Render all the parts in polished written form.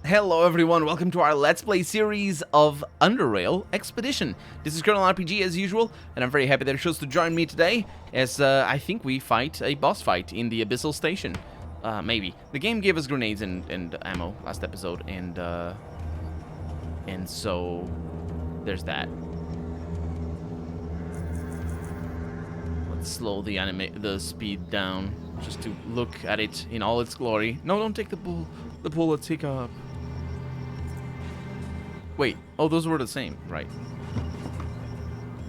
Hello everyone, welcome to our Let's Play series of Underrail Expedition. This is Colonel RPG as usual, and I'm very happy that you chose to join me today, as I think we fight a boss fight in the Abyssal Station. Maybe. The game gave us grenades and ammo last episode, and so there's that. Let's slow the speed down, just to look at it in all its glory. No, don't take the bullets, hiccup. Wait, oh, those were the same, right?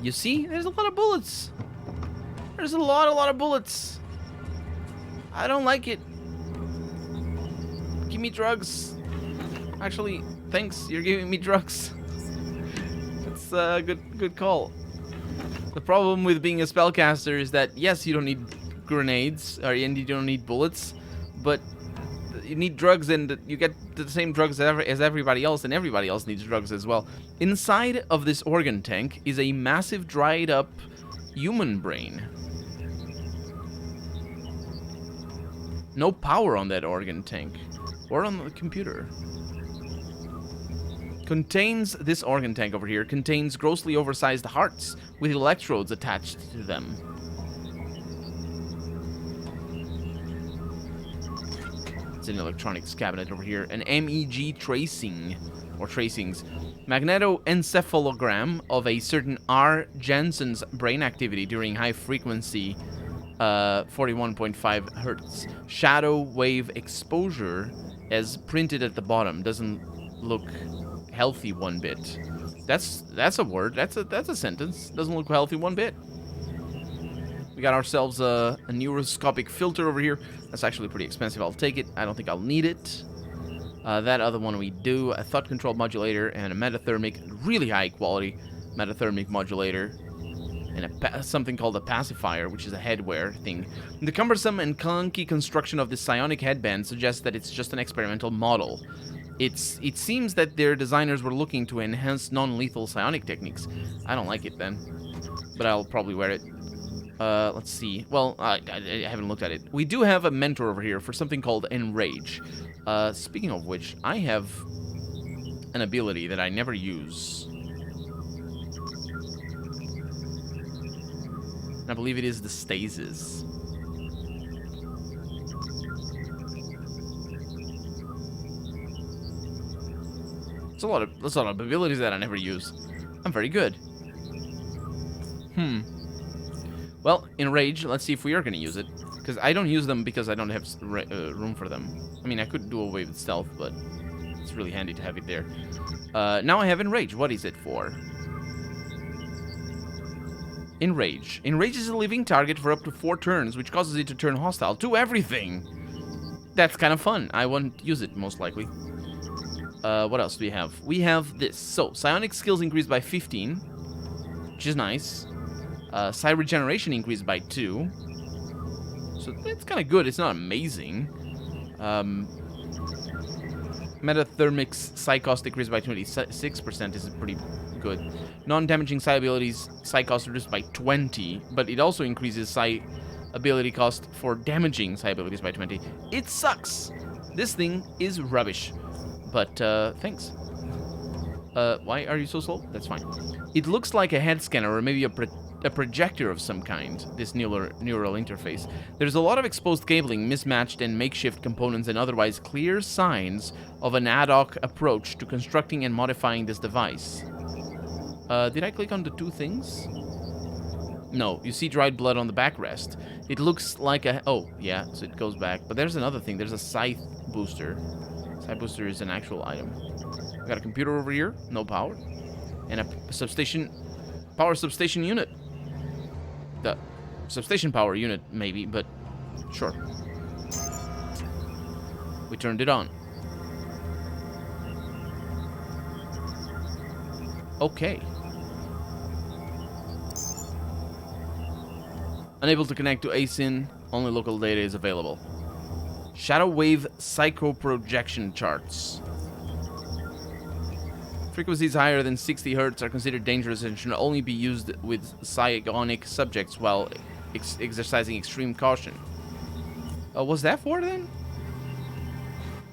You see? There's a lot of bullets. There's a lot of bullets. I don't like it. Give me drugs. Actually, thanks, you're giving me drugs. That's a good call. The problem with being a spellcaster is that, yes, you don't need grenades, and you don't need bullets, but you need drugs, and you get the same drugs as everybody else, and everybody else needs drugs as well. Inside of this organ tank is a massive dried up human brain. No power on that organ tank or on the computer. This organ tank over here contains grossly oversized hearts with electrodes attached to them. An electronics cabinet over here, an MEG tracings, magnetoencephalogram of a certain R. Jensen's brain activity during high frequency 41.5 hertz. Shadow wave exposure as printed at the bottom. Doesn't look healthy one bit. That's a word. That's a sentence. Doesn't look healthy one bit. We got ourselves a neuroscopic filter over here. That's actually pretty expensive. I'll take it. I don't think I'll need it. That other one we do. A thought control modulator and a metathermic, really high quality metathermic modulator. And something called a pacifier, which is a headwear thing. The cumbersome and clunky construction of the psionic headband suggests that it's just an experimental model. It seems that their designers were looking to enhance non-lethal psionic techniques. I don't like it then, but I'll probably wear it. Let's see. Well, I haven't looked at it. We do have a mentor over here for something called Enrage. Speaking of which, I have an ability that I never use. I believe it is the Stasis. There's a lot of abilities that I never use. I'm very good. Well, Enrage, let's see if we are going to use it. Because I don't use them because I don't have room for them. I mean, I could do away with stealth, but it's really handy to have it there. Now I have Enrage. What is it for? Enrage. Enrage is a living target for up to 4 turns, which causes it to turn hostile to everything. That's kind of fun. I won't use it, most likely. What else do we have? We have this. So, psionic skills increased by 15, which is nice. Psi regeneration increased by 2. So that's kind of good. It's not amazing. Metathermic's psi cost decreased by 26% is pretty good. Non-damaging psi abilities, psi cost reduced by 20, but it also increases psi ability cost for damaging psi abilities by 20. It sucks. This thing is rubbish. But, thanks. Why are you so slow? That's fine. It looks like a head scanner or maybe a projector of some kind, this neural interface. There's a lot of exposed cabling, mismatched and makeshift components, and otherwise clear signs of an ad hoc approach to constructing and modifying this device. Did I click on the 2 things? No, you see dried blood on the backrest. It looks like a... Oh, yeah, so it goes back. But there's another thing. There's a scythe booster. Scythe booster is an actual item. I got a computer over here, no power. And a power substation unit. The substation power unit, maybe, but sure. We turned it on. Okay. Unable to connect to ASIN, only local data is available. Shadow wave psychoprojection charts. Frequencies higher than 60 Hz are considered dangerous and should only be used with psionic subjects while exercising extreme caution. Was that for then?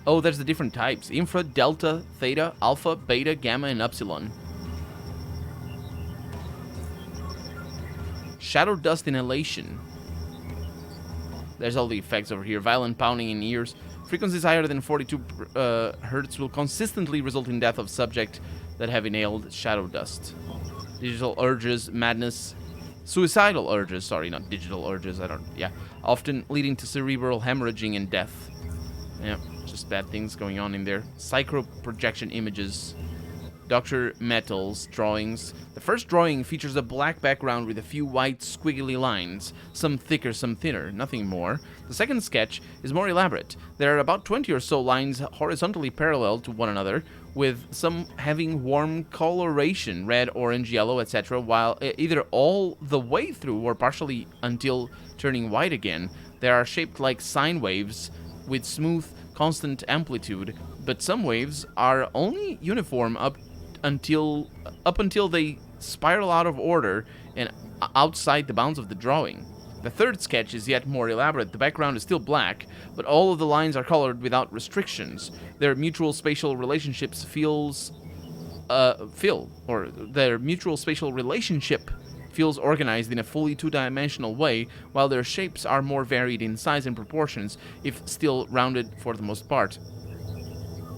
Oh, there's the different types. Infra, delta, theta, alpha, beta, gamma, and epsilon. Shadow dust inhalation. There's all the effects over here. Violent pounding in ears. Frequencies higher than 42 hertz will consistently result in death of subject that have inhaled shadow dust. Digital urges, madness, suicidal urges, sorry, not digital urges, often leading to cerebral hemorrhaging and death. Yeah, just bad things going on in there. Psychro-projection images. Dr. Metal's drawings. The first drawing features a black background with a few white squiggly lines, some thicker, some thinner, nothing more. The second sketch is more elaborate. There are about 20 or so lines horizontally parallel to one another, with some having warm coloration, red, orange, yellow, etc., while either all the way through or partially until turning white again. They are shaped like sine waves with smooth, constant amplitude, but some waves are only uniform up until they spiral out of order and outside the bounds of the drawing. The third sketch is yet more elaborate. The background is still black, but all of the lines are colored without restrictions. Their mutual spatial relationships feels organized in a fully two-dimensional way, while their shapes are more varied in size and proportions, if still rounded for the most part.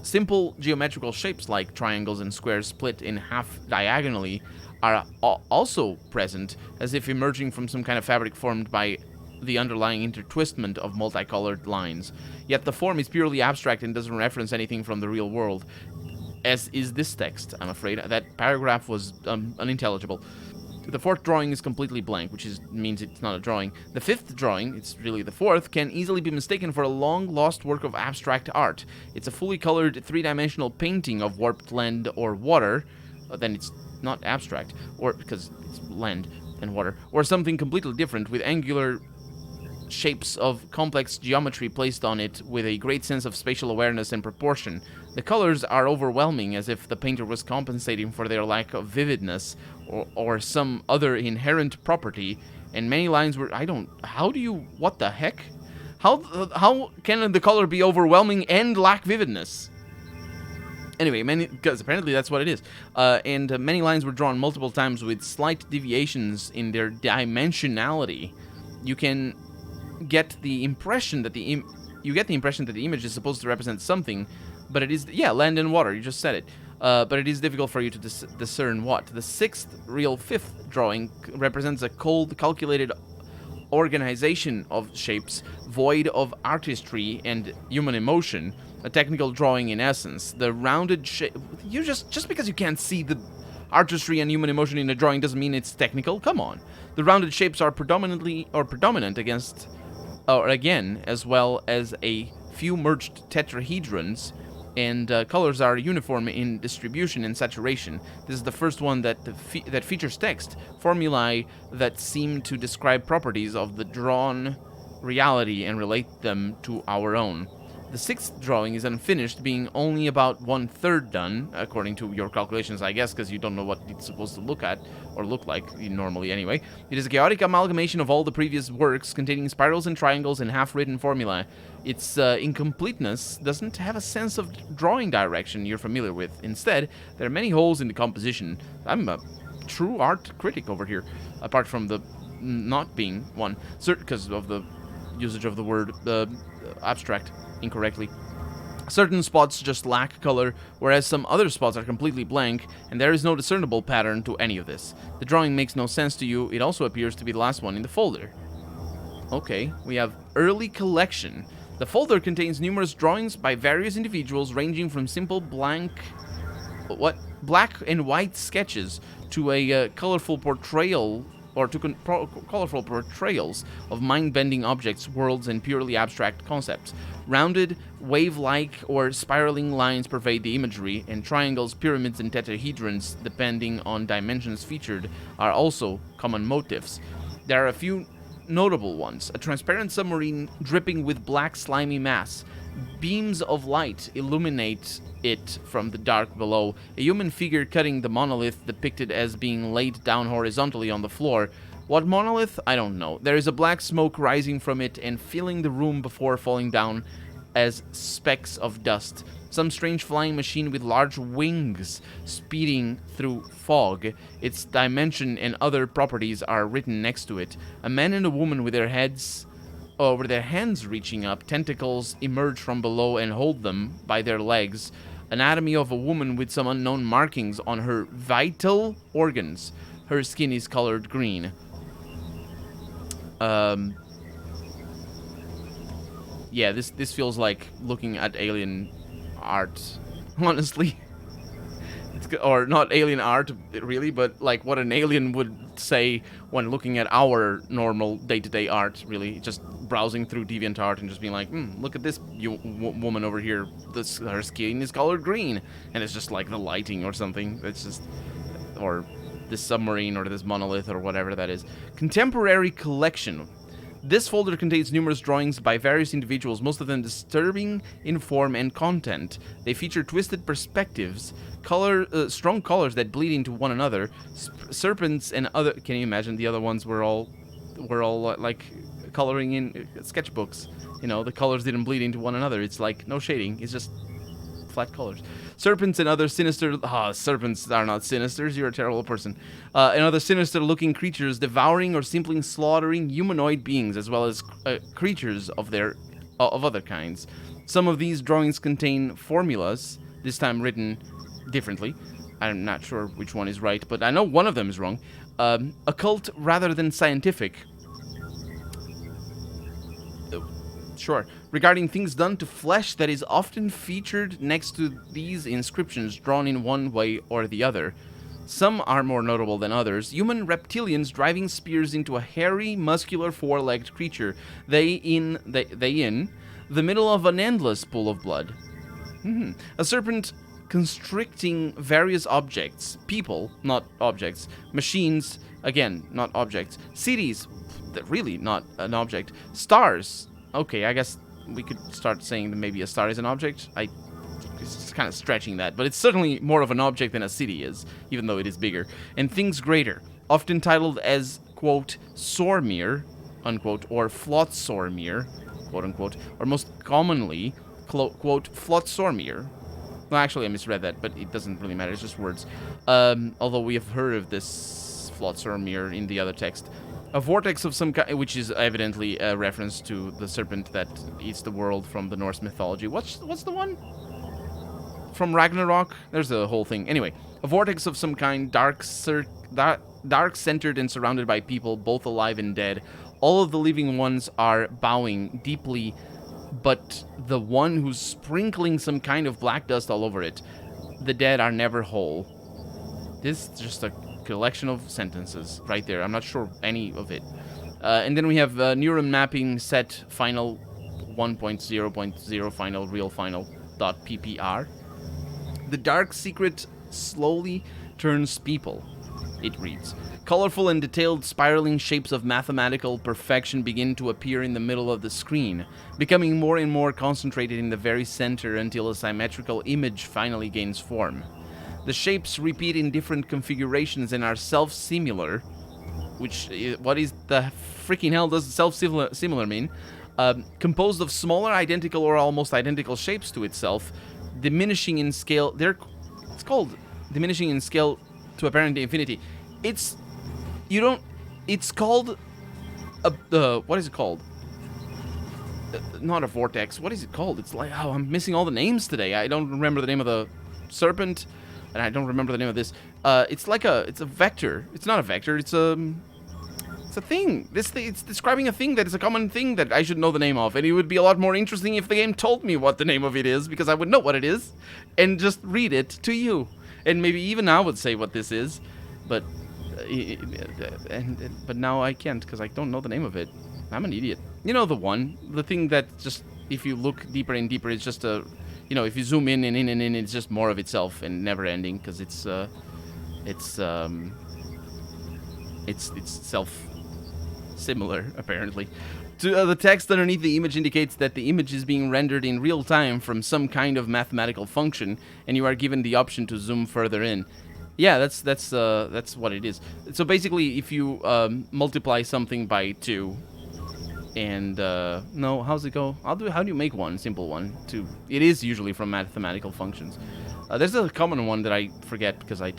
Simple geometrical shapes like triangles and squares split in half diagonally are also present, as if emerging from some kind of fabric formed by the underlying intertwistment of multicolored lines. Yet the form is purely abstract and doesn't reference anything from the real world, as is this text, I'm afraid. That paragraph was unintelligible. The fourth drawing is completely blank, which means it's not a drawing. The fifth drawing, it's really the fourth, can easily be mistaken for a long-lost work of abstract art. It's a fully colored three-dimensional painting of warped land or water. Then it's not abstract, or because it's land and water, or something completely different with angular shapes of complex geometry placed on it with a great sense of spatial awareness and proportion. The colors are overwhelming, as if the painter was compensating for their lack of vividness or some other inherent property, and many lines were... what the heck? How can the color be overwhelming and lack vividness? Anyway, because apparently that's what it is. And many lines were drawn multiple times with slight deviations in their dimensionality. You can get the impression that the image is supposed to represent something, but it is, land and water, you just said it. But it is difficult for you to discern what. The fifth drawing represents a cold, calculated organization of shapes, void of artistry and human emotion. A technical drawing in essence. The rounded shape... Just because you can't see the artistry and human emotion in a drawing doesn't mean it's technical. Come on. The rounded shapes are predominant again, as well as a few merged tetrahedrons, and colors are uniform in distribution and saturation. This is the first one that features text, formulae that seem to describe properties of the drawn reality and relate them to our own. The sixth drawing is unfinished, being only about 1/3 done, according to your calculations, I guess, because you don't know what it's supposed to look like, normally anyway. It is a chaotic amalgamation of all the previous works, containing spirals and triangles and half-written formulae. Its incompleteness doesn't have a sense of drawing direction you're familiar with. Instead, there are many holes in the composition. I'm a true art critic over here, apart from the not being one, because of the usage of the word abstract incorrectly. Certain spots just lack color, whereas some other spots are completely blank, and there is no discernible pattern to any of this. The drawing makes no sense to you. It also appears to be the last one in the folder. Okay, we have Early Collection. The folder contains numerous drawings by various individuals, ranging from simple black and white sketches to a colorful portrayals of mind-bending objects, worlds, and purely abstract concepts. Rounded, wave-like, or spiraling lines pervade the imagery, and triangles, pyramids, and tetrahedrons, depending on dimensions featured, are also common motifs. There are a few notable ones. A transparent submarine dripping with black slimy mass. Beams of light illuminate it from the dark below. A human figure cutting the monolith depicted as being laid down horizontally on the floor. What monolith? I don't know. There is a black smoke rising from it and filling the room before falling down as specks of dust. Some strange flying machine with large wings speeding through fog. Its dimension and other properties are written next to it. A man and a woman with their hands reaching up, tentacles emerge from below and hold them by their legs. Anatomy of a woman with some unknown markings on her vital organs. Her skin is colored green. Yeah, this feels like looking at alien art, honestly. Or not alien art, really, but like what an alien would say when looking at our normal day-to-day art, really. Just browsing through DeviantArt and just being like, look at this woman over here. Her skin is colored green. And it's just like the lighting or something. It's just... Or this submarine or this monolith or whatever that is. Contemporary collection. This folder contains numerous drawings by various individuals, most of them disturbing in form and content. They feature twisted perspectives, strong colors that bleed into one another, serpents and other... Can you imagine the other ones were all like coloring in sketchbooks? You know, the colors didn't bleed into one another. It's like no shading. It's just flat colors. Serpents and other sinister... serpents are not sinisters. You're a terrible person. And other sinister-looking creatures devouring or simply slaughtering humanoid beings, as well as creatures of other kinds. Some of these drawings contain formulas, this time written differently. I'm not sure which one is right, but I know one of them is wrong. Occult rather than scientific. Sure. Regarding things done to flesh that is often featured next to these inscriptions drawn in one way or the other. Some are more notable than others. Human reptilians driving spears into a hairy, muscular, four-legged creature. They in the middle of an endless pool of blood. A serpent constricting various objects. People, not objects. Machines, again, not objects. Cities, really not an object. Stars. Okay, I guess we could start saying that maybe a star is an object. It's kind of stretching that, but it's certainly more of an object than a city is, even though it is bigger. And things greater, often titled as, quote, Sormir, unquote, or Flotsormir, quote unquote, or most commonly, quote, Flotsormir. Well, actually, I misread that, but it doesn't really matter, it's just words. Although we have heard of this Flotsormir in the other text. A vortex of some kind, which is evidently a reference to the serpent that eats the world from the Norse mythology. What's the one? From Ragnarok? There's a whole thing. Anyway, a vortex of some kind, dark-centered and surrounded by people, both alive and dead. All of the living ones are bowing deeply, but the one who's sprinkling some kind of black dust all over it. The dead are never whole. This is just a collection of sentences right there. I'm not sure any of it. And then we have neuron mapping set final 1.0.0 final real final .ppr. The dark secret slowly turns people, it reads. Colorful and detailed spiraling shapes of mathematical perfection begin to appear in the middle of the screen, becoming more and more concentrated in the very center until a symmetrical image finally gains form. The shapes repeat in different configurations and are self-similar, which, what is the freaking hell does self-similar mean? Composed of smaller, identical, or almost identical shapes to itself, diminishing in scale. It's called diminishing in scale to apparent infinity. It's called what is it called? Not a vortex. What is it called? It's like, oh, I'm missing all the names today. I don't remember the name of the serpent, and I don't remember the name of this. It's a vector. It's not a vector. It's a thing. It's describing a thing that is a common thing that I should know the name of, and it would be a lot more interesting if the game told me what the name of it is, because I would know what it is, and just read it to you, and maybe even I would say what this is, but now I can't because I don't know the name of it. I'm an idiot. You know the thing that just, if you look deeper and deeper, it's just a, if you zoom in and in and in, it's just more of itself and never ending, because it's self-similar, apparently. The text underneath the image indicates that the image is being rendered in real time from some kind of mathematical function, and you are given the option to zoom further in. Yeah, that's what it is. So basically, if you multiply something by 2, And no, how's it go? How do you make one simple one? It is usually from mathematical functions. There's a common one that I forget because I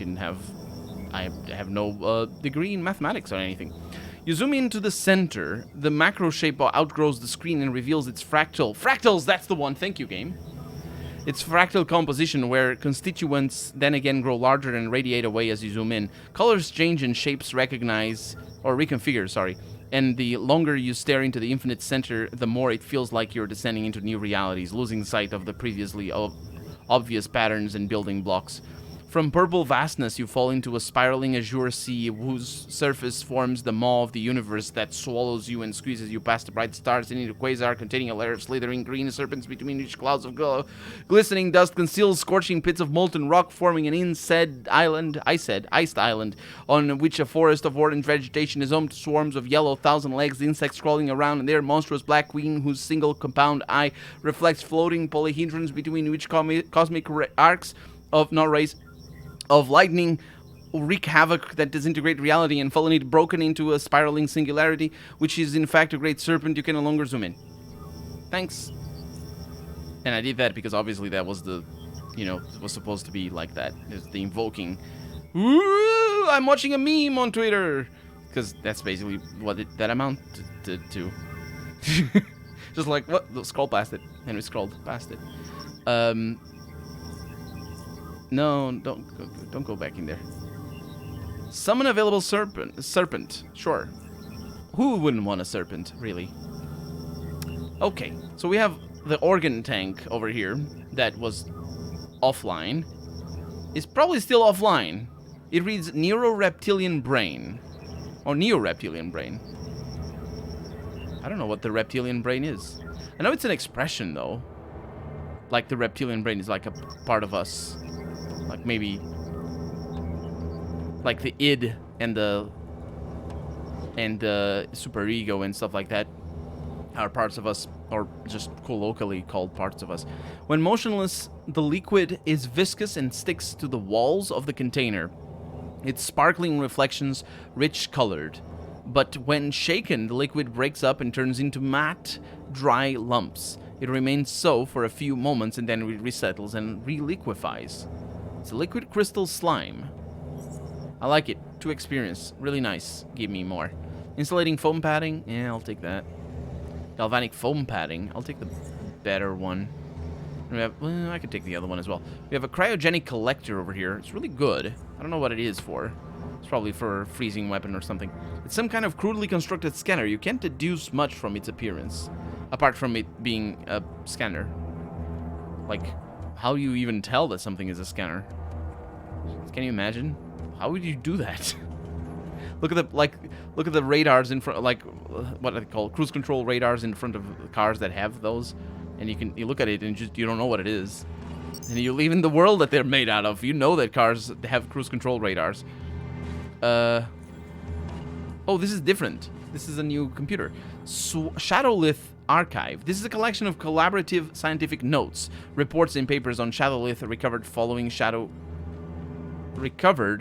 have no degree in mathematics or anything. You zoom into the center, the macro shape outgrows the screen and reveals its fractal. Fractals, that's the one. Thank you, game. Its fractal composition, where constituents then again grow larger and radiate away as you zoom in. Colors change and shapes reconfigure, sorry. And the longer you stare into the infinite center, the more it feels like you're descending into new realities, losing sight of the previously obvious patterns and building blocks. From purple vastness, you fall into a spiraling azure sea whose surface forms the maw of the universe that swallows you and squeezes you past the bright stars and into a quasar containing a layer of slithering green serpents between which clouds of glistening dust conceal scorching pits of molten rock, forming an iced island, on which a forest of orange vegetation is home to swarms of yellow thousand-legged insects crawling around, and their monstrous black queen, whose single compound eye reflects floating polyhedrons between which cosmic arcs of not rays of lightning wreak havoc that disintegrate reality and fall broken into a spiraling singularity, which is in fact a great serpent you can no longer zoom in. Thanks. And I did that because obviously that was it was supposed to be like that. It's the invoking. Ooh, I'm watching a meme on Twitter. Because that's basically what that amounted to. Just like, what? Scroll past it. And we scrolled past it. No, don't go back in there. Summon available serpent. Sure. Who wouldn't want a serpent, really? Okay, so we have the organ tank over here that was offline. It's probably still offline. It reads Neuro-Reptilian Brain. Or Neo-Reptilian Brain. I don't know what the reptilian brain is. I know it's an expression, though. Like the reptilian brain is like a part of us. Like maybe like the id and the superego and stuff like that are parts of us, or just colloquially called parts of us. When motionless, the liquid is viscous and sticks to the walls of the container. Its sparkling reflections rich colored. But when shaken, the liquid breaks up and turns into matte, dry lumps. It remains so for a few moments and then resettles and reliquefies. It's a liquid crystal slime. I like it. To experience. Really nice. Give me more. Insulating foam padding. Yeah, I'll take that. Galvanic foam padding. I'll take the better one. I could take the other one as well. We have a cryogenic collector over here. It's really good. I don't know what it is for. It's probably for a freezing weapon or something. It's some kind of crudely constructed scanner. You can't deduce much from its appearance. Apart from it being a scanner. Like, how do you even tell that something is a scanner? Can you imagine? How would you do that? Look at the radars in front, like what are they called? Cruise control radars in front of cars that have those, and you look at it and you don't know what it is, and you live in the world that they're made out of. You know that cars have cruise control radars. Oh, this is different. This is a new computer. Shadowlith Archive. This is a collection of collaborative scientific notes, reports, and papers on Shadowlith recovered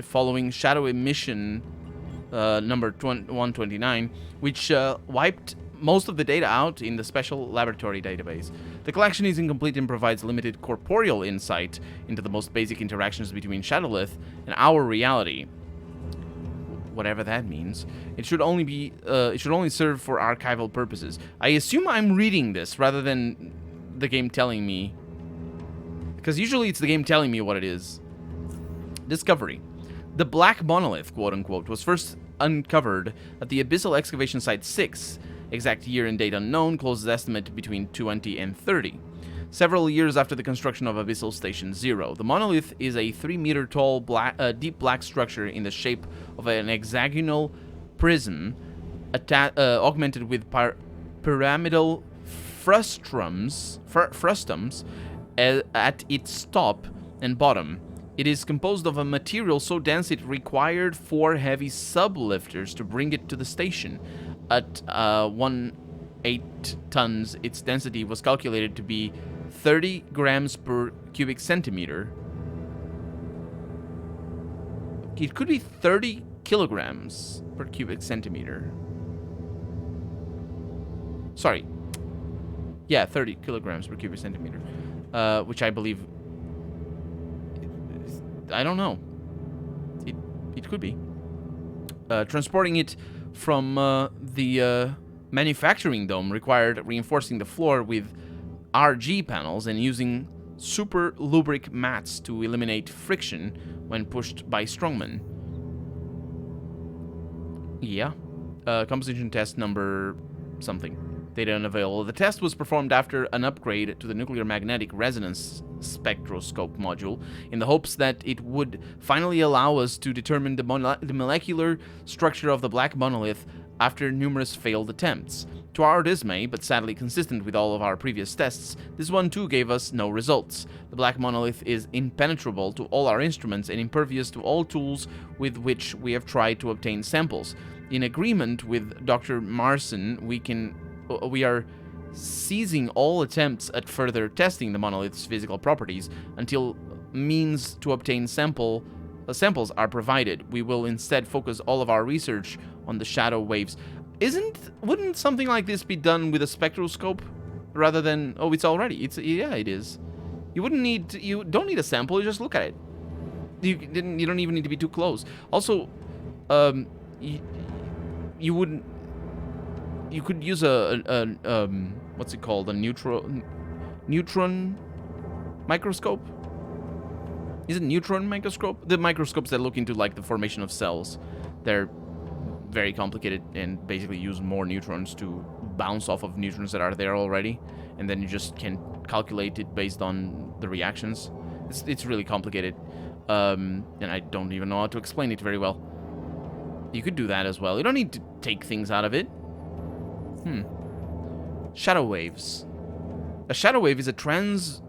following shadow emission number 129, which wiped most of the data out in the special laboratory database. The collection is incomplete and provides limited corporeal insight into the most basic interactions between Shadowlith and our reality. Whatever that means. It should only serve for archival purposes. I assume I'm reading this rather than the game telling me, because usually it's the game telling me what it is. Discovery. The Black Monolith, quote-unquote, was first uncovered at the Abyssal Excavation Site 6, exact year and date unknown, closest estimate between 20 and 30. Several years after the construction of Abyssal Station 0, the monolith is a 3-meter-tall, deep black structure in the shape of an hexagonal prism, augmented with pyramidal frustums at its top and bottom. It is composed of a material so dense it required 4 heavy sublifters to bring it to the station. At 1.8 tons, its density was calculated to be 30 grams per cubic centimeter. It could be 30 kilograms per cubic centimeter. Sorry. Yeah, 30 kilograms per cubic centimeter. Which I believe... I don't know. It could be. Transporting it from the manufacturing dome required reinforcing the floor with RG panels and using super lubric mats to eliminate friction when pushed by strongmen. Yeah. Composition test number something. Data unavailable. The test was performed after an upgrade to the nuclear magnetic resonance spectroscope module in the hopes that it would finally allow us to determine the molecular structure of the black monolith after numerous failed attempts. To our dismay, but sadly consistent with all of our previous tests, this one too gave us no results. The black monolith is impenetrable to all our instruments and impervious to all tools with which we have tried to obtain samples. In agreement with Dr. Marson, we are ceasing all attempts at further testing the monolith's physical properties until means to obtain samples are provided. We will instead focus all of our research on the shadow waves. Wouldn't something like this be done with a spectroscope rather than... Oh, it's already. Yeah, it is. You don't need a sample, you just look at it. You don't even need to be too close. Also, you could use a what's it called? A neutron microscope? Is it neutron microscope? The microscopes that look into like the formation of cells. They're very complicated and basically use more neutrons to bounce off of neutrons that are there already, and then you just can calculate it based on the reactions. It's really complicated, and I don't even know how to explain it very well. You could do that as well. You don't need to take things out of it. Shadow waves. A shadow wave is a transverse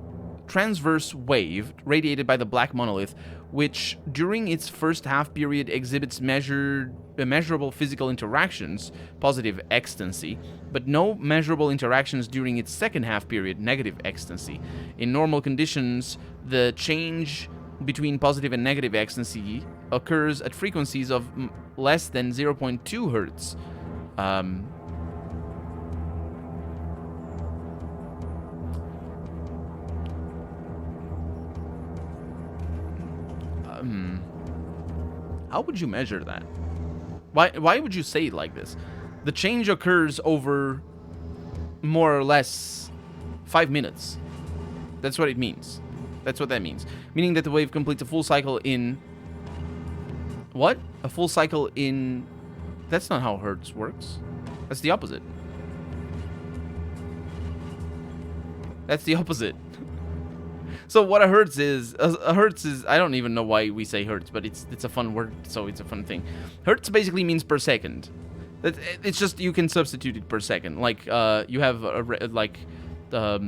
wave radiated by the black monolith, which during its first half period exhibits measurable physical interactions, positive extancy, but no measurable interactions during its second half period, negative extancy. In normal conditions, the change between positive and negative extancy occurs at frequencies of less than 0.2 hertz. How would you measure that? Why would you say it like this? The change occurs over more or less 5 minutes. That's what it means. That's what that means. Meaning that the wave completes a full cycle in... What? A full cycle in... That's not how hertz works. That's the opposite. That's the opposite. So what a hertz is I don't even know why we say hertz, but it's a fun word, so it's a fun thing. Hertz basically means per second. It's just you can substitute it per second. Like you have a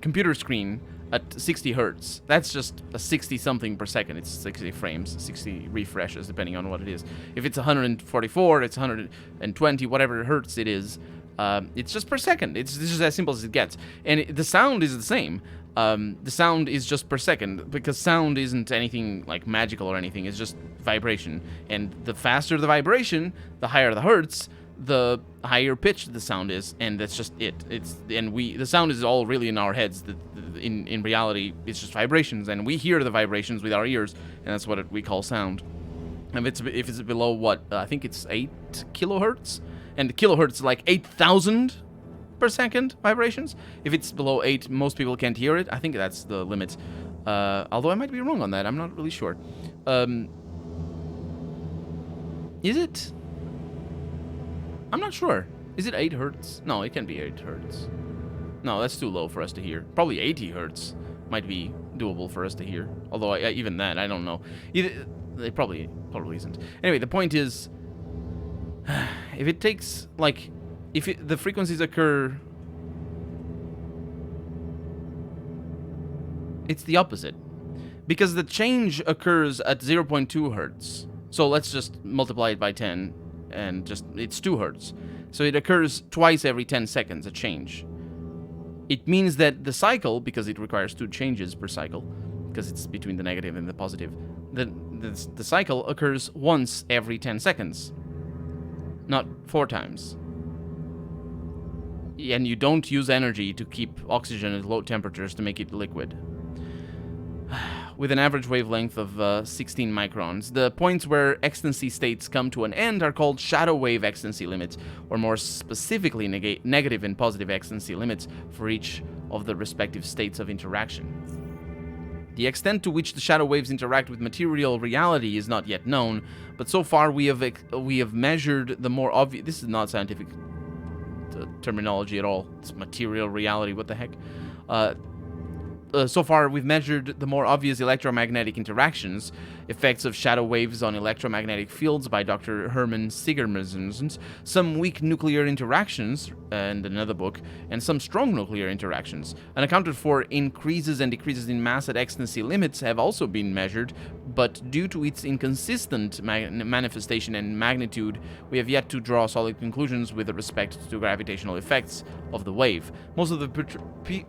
computer screen at 60 hertz. That's just a 60 something per second. It's 60 frames, 60 refreshes depending on what it is. If it's 144, it's 120, whatever hertz it is. It's just per second. It's just as simple as it gets. And the sound is the same. The sound is just per second, because sound isn't anything like magical or anything. It's just vibration. And the faster the vibration, the higher the hertz, the higher pitched the sound is, and that's just it. The sound is all really in our heads. In reality, it's just vibrations, and we hear the vibrations with our ears, and that's what we call sound. And if it's below what I think it's 8 kilohertz, and kilohertz is like 8,000 per second vibrations. If it's below 8, most people can't hear it. I think that's the limit. Although I might be wrong on that. I'm not really sure. Is it? I'm not sure. Is it 8 hertz? No, it can't be 8 hertz. No, that's too low for us to hear. Probably 80 hertz might be doable for us to hear. Although even that, I don't know. It probably isn't. Anyway, the point is, if it takes like... If the frequencies occur... It's the opposite. Because the change occurs at 0.2 hertz. So let's just multiply it by 10, and it's 2 hertz. So it occurs twice every 10 seconds, a change. It means that the cycle, because it requires 2 changes per cycle, because it's between the negative and the positive, the cycle occurs once every 10 seconds. Not 4 times. And you don't use energy to keep oxygen at low temperatures to make it liquid. With an average wavelength of 16 microns. The points where ecstasy states come to an end are called shadow wave ecstasy limits, or more specifically negative and positive ecstasy limits for each of the respective states of interaction. The extent to which the shadow waves interact with material reality is not yet known, but so far we have measured the more obvious... This is not scientific terminology at all. It's material reality, what the heck? So far, we've measured the more obvious electromagnetic interactions, effects of shadow waves on electromagnetic fields by Dr. Hermann Sigermans, some weak nuclear interactions, and another book, and some strong nuclear interactions. Unaccounted for increases and decreases in mass at ecstasy limits have also been measured, but due to its inconsistent manifestation and magnitude, we have yet to draw solid conclusions with respect to gravitational effects of the wave. Most of the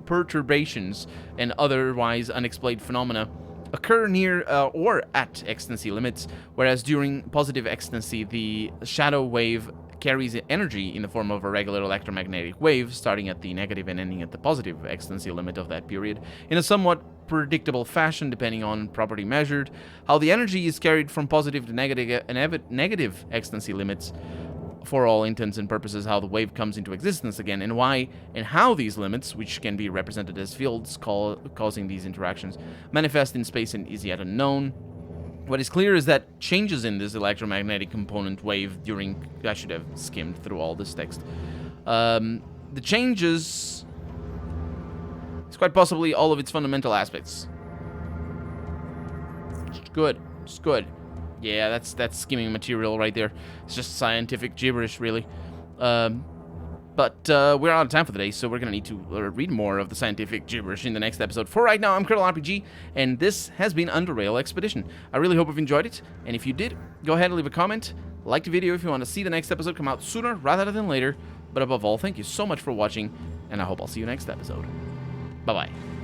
perturbations and otherwise unexplained phenomena occur near or at ecstasy limits, whereas during positive ecstasy, the shadow wave carries energy in the form of a regular electromagnetic wave, starting at the negative and ending at the positive ecstasy limit of that period, in a somewhat predictable fashion depending on property measured. How the energy is carried from positive to negative ecstasy limits, for all intents and purposes, how the wave comes into existence again, and why and how these limits, which can be represented as fields causing these interactions, manifest in space and is yet unknown. What is clear is that changes in this electromagnetic component wave during... I should have skimmed through all this text. The changes... It's quite possibly all of its fundamental aspects. It's good. It's good. Yeah, that's skimming material right there. It's just scientific gibberish, really. But we're out of time for today, so we're going to need to read more of the scientific gibberish in the next episode. For right now, I'm Colonel RPG, and this has been Underrail Expedition. I really hope you've enjoyed it, and if you did, go ahead and leave a comment. Like the video if you want to see the next episode come out sooner rather than later. But above all, thank you so much for watching, and I hope I'll see you next episode. Bye-bye.